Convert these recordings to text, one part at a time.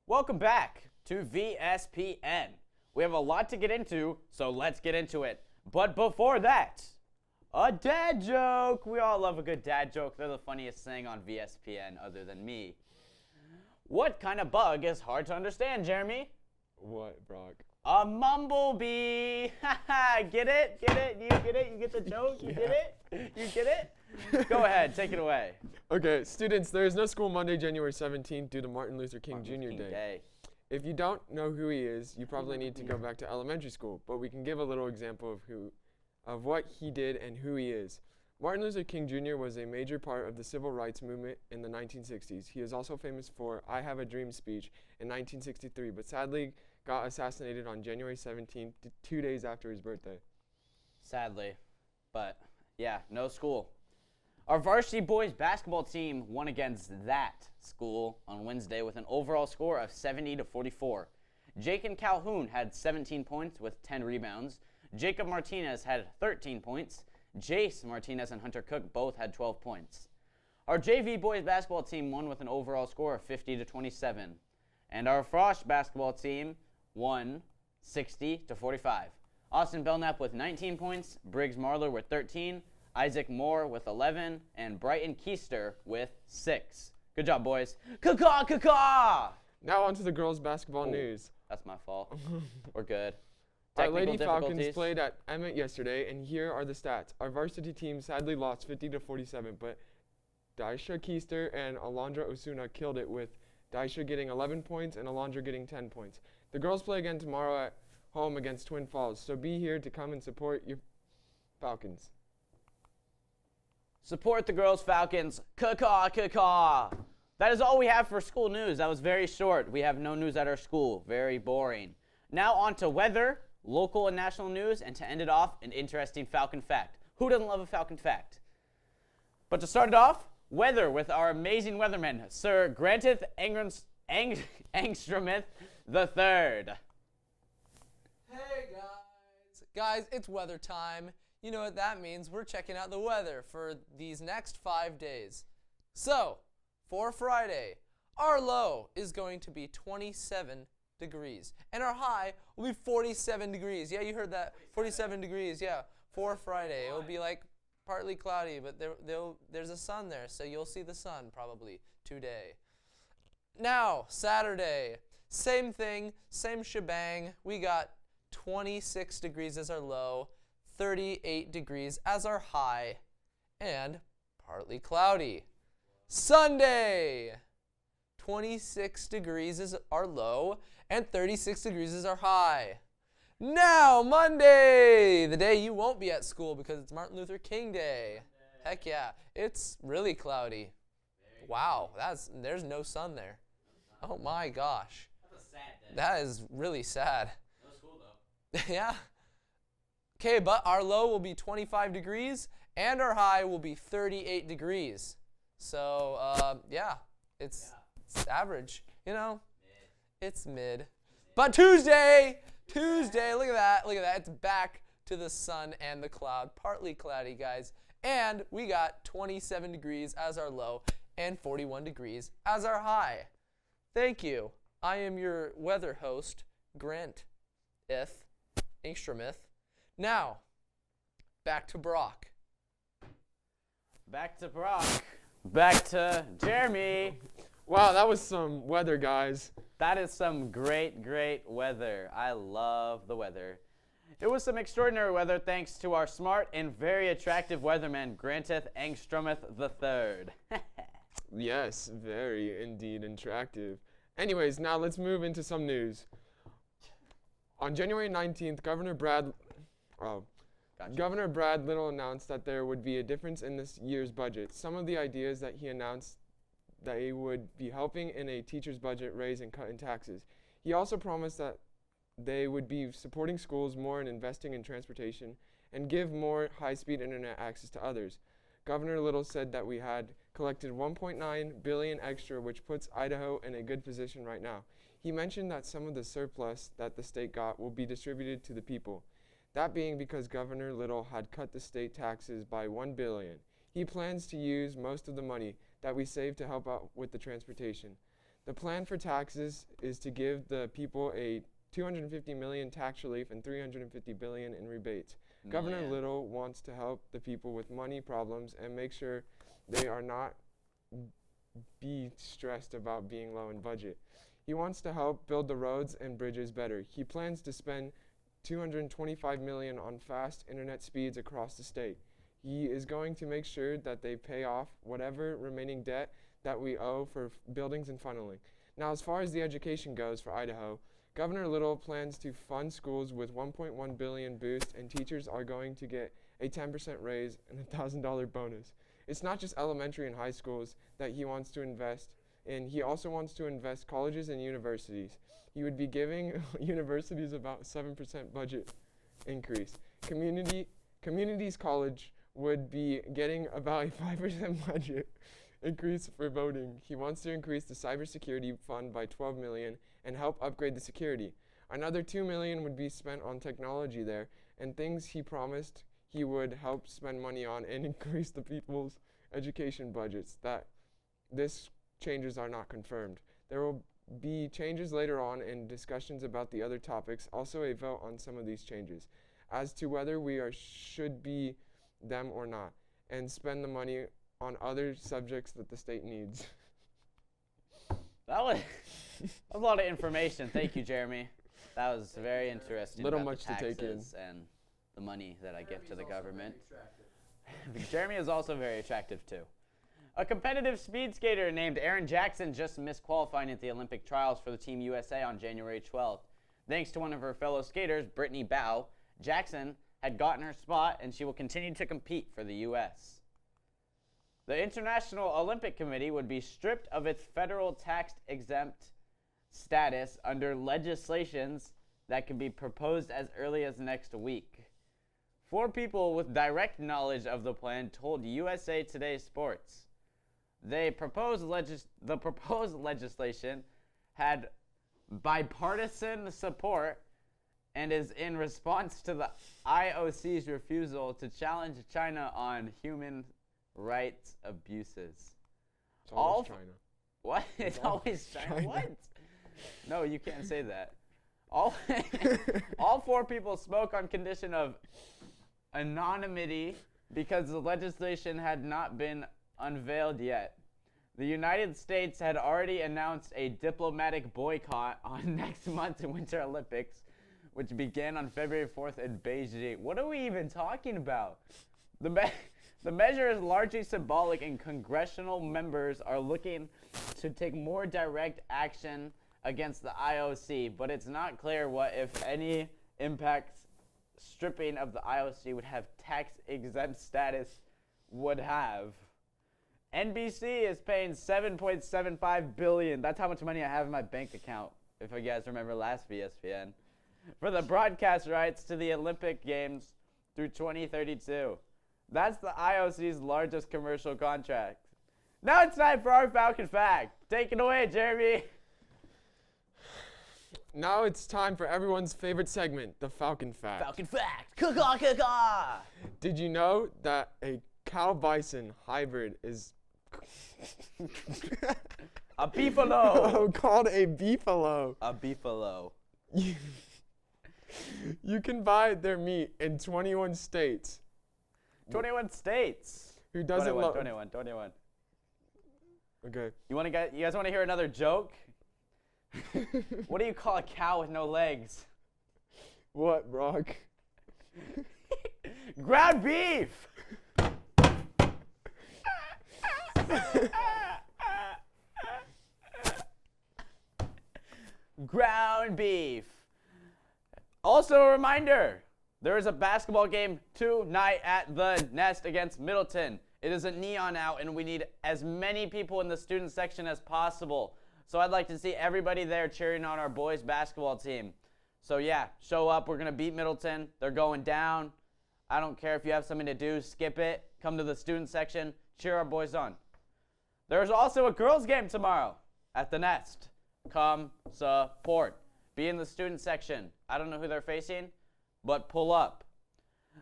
Welcome back to VSPN. We have a lot to get into, so let's get into it. But before that, a dad joke. We all love a good dad joke. They're the funniest thing on VSPN other than me. What kind of bug is hard to understand, Jeremy? What, Brock? A mumblebee. Haha, get it? Get it? You get it? You get the joke? You get it? You get it? Go ahead, take it away. Okay, students, there is no school Monday, January 17th due to Martin Luther King Jr. Day. If you don't know who he is, you probably need to go back to elementary school, but we can give a little example of what he did and who he is. Martin Luther King Jr. was a major part of the civil rights movement in the 1960s. He is also famous for I Have a Dream speech in 1963, but sadly got assassinated on January 17th, 2 days after his birthday. Sadly, but yeah, no school. Our varsity boys basketball team won against that school on Wednesday with an overall score of 70-44. Jake Calhoun had 17 points with 10 rebounds. Jacob Martinez had 13 points. Jace Martinez and Hunter Cook both had 12 points. Our JV boys basketball team won with an overall score of 50-27. And our Frosh basketball team won 60-45. Austin Belknap with 19 points, Briggs Marler with 13, Isaac Moore with 11, and Brighton Keister with 6. Good job, boys. Caw-caw, caw-caw! Now on to the girls' basketball news. That's my fault. We're good. Our Lady Falcons played at Emmett yesterday, and here are the stats. Our varsity team sadly lost 50-47, but Daisha Keister and Alondra Osuna killed it, with Daisha getting 11 points and Alondra getting 10 points. The girls play again tomorrow at home against Twin Falls, so be here to come and support your Falcons. Support the girls' Falcons. Caw-caw, caw-caw. That is all we have for school news. That was very short. We have no news at our school. Very boring. Now on to weather, local and national news, and to end it off, an interesting Falcon fact. Who doesn't love a Falcon fact? But to start it off, weather with our amazing weatherman, Sir Granteth Angstromith III. Hey guys! Guys, it's weather time. You know what that means. We're checking out the weather for these next 5 days. So, for Friday, our low is going to be 27 degrees. And our high will be 47 degrees. Yeah, you heard that. 47 degrees, yeah. For Friday, it will be like partly cloudy, but there's a sun there, so you'll see the sun probably today. Now, Saturday, same thing, same shebang. We got 26 degrees as our low, 38 degrees as our high, and partly cloudy. Sunday, 26 degrees is our low, and 36 degrees is our high. Now, Monday, the day you won't be at school because it's Martin Luther King Day. Heck yeah, it's really cloudy. Wow, there's no sun there. Oh my gosh. That's a sad day. That is really sad. No school though. Yeah. Okay, but our low will be 25 degrees, and our high will be 38 degrees. So, yeah, it's average, you know? It's mid. But Tuesday, look at that, it's back to the sun and the cloud, partly cloudy, guys. And we got 27 degrees as our low and 41 degrees as our high. Thank you. I am your weather host, Grant Angstromith. Now, back to Brock. Back to Brock. Back to Jeremy. Wow, that was some weather, guys. That is some great, great weather. I love the weather. It was some extraordinary weather thanks to our smart and very attractive weatherman, Granteth Angstromith III. Yes, very indeed attractive. Anyways, now let's move into some news. On January 19th, Governor Brad Little announced that there would be a difference in this year's budget. Some of the ideas that he announced that he would be helping in a teacher's budget raise and cut in taxes. He also promised that they would be supporting schools more and investing in transportation and give more high-speed internet access to others. Governor Little said that we had collected $1.9 billion extra, which puts Idaho in a good position right now. He mentioned that some of the surplus that the state got will be distributed to the people. That being because Governor Little had cut the state taxes by $1 billion. He plans to use most of the money that we saved to help out with the transportation. The plan for taxes is to give the people a $250 million tax relief and $350 billion in rebates. Governor Little wants to help the people with money problems and make sure they are not be stressed about being low in budget. He wants to help build the roads and bridges better. He plans to spend $225 million on fast internet speeds across the state. He is going to make sure that they pay off whatever remaining debt that we owe for buildings and funneling. Now, as far as the education goes for Idaho, Governor Little plans to fund schools with $1.1 billion boost, and teachers are going to get a 10% raise and a $1,000 bonus. It's not just elementary and high schools that he wants to invest in. He also wants to invest colleges and universities. He would be giving universities about 7% budget increase. Communities college would be getting about a 5% budget increase for voting. He wants to increase the cybersecurity fund by $12 million and help upgrade the security. Another $2 million would be spent on technology there, and things he promised he would help spend money on and increase the people's education budgets. That this changes are not confirmed. There will be changes later on in discussions about the other topics, also a vote on some of these changes as to whether we should be them or not, and spend the money on other subjects that the state needs. That was a lot of information. Thank you, Jeremy. That was very interesting. Little about much the to take in. taxes and the money that I give to the government. Jeremy is also very attractive too. A competitive speed skater named Aaron Jackson just missed qualifying at the Olympic trials for the Team USA on January 12th. Thanks to one of her fellow skaters, Brittany Bow, Jackson had gotten her spot, and she will continue to compete for the U.S. The International Olympic Committee would be stripped of its federal tax-exempt status under legislations that could be proposed as early as next week. 4 people with direct knowledge of the plan told USA Today Sports. The proposed legislation had bipartisan support and is in response to the IOC's refusal to challenge China on human rights abuses. It's always China. What? It's always China. What? No, you can't say that. All 4 people spoke on condition of anonymity because the legislation had not been unveiled yet. The United States had already announced a diplomatic boycott on next month's Winter Olympics, which began on February 4th in Beijing. What are we even talking about? The measure is largely symbolic, and congressional members are looking to take more direct action against the IOC, but it's not clear what, if any, impacts stripping of the IOC would have tax-exempt status would have. NBC is paying $7.75 billion. That's how much money I have in my bank account, if you guys remember last VSPN, for the broadcast rights to the Olympic Games through 2032. That's the IOC's largest commercial contract. Now it's time for our Falcon Fact. Take it away, Jeremy. Now it's time for everyone's favorite segment, the Falcon Fact. Falcon Fact. Caw-caw, caw-caw. Did you know that a cow-bison hybrid is A beefalo. called a beefalo? A beefalo. You can buy their meat in 21 states. 21 states. Who doesn't love 21. Okay. You guys want to hear another joke? What do you call a cow with no legs? What, Brock? Ground beef. Ground beef. Also a reminder, there is a basketball game tonight at the Nest against Middleton. It is a neon out, and we need as many people in the student section as possible. So I'd like to see everybody there cheering on our boys basketball team. So yeah, show up. We're going to beat Middleton. They're going down. I don't care if you have something to do. Skip it. Come to the student section. Cheer our boys on. There's also a girls game tomorrow at the Nest. Come support. Be in the student section. I don't know who they're facing, but pull up.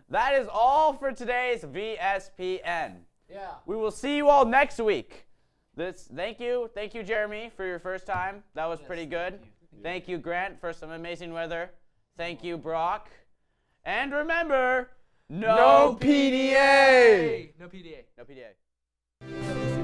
That is all for today's VSPN. Yeah. We will see you all next week. Thank you, Jeremy, for your first time. That was pretty good. Thank you, Grant, for some amazing weather. Thank you, Brock. And remember, no PDA. No PDA. No PDA.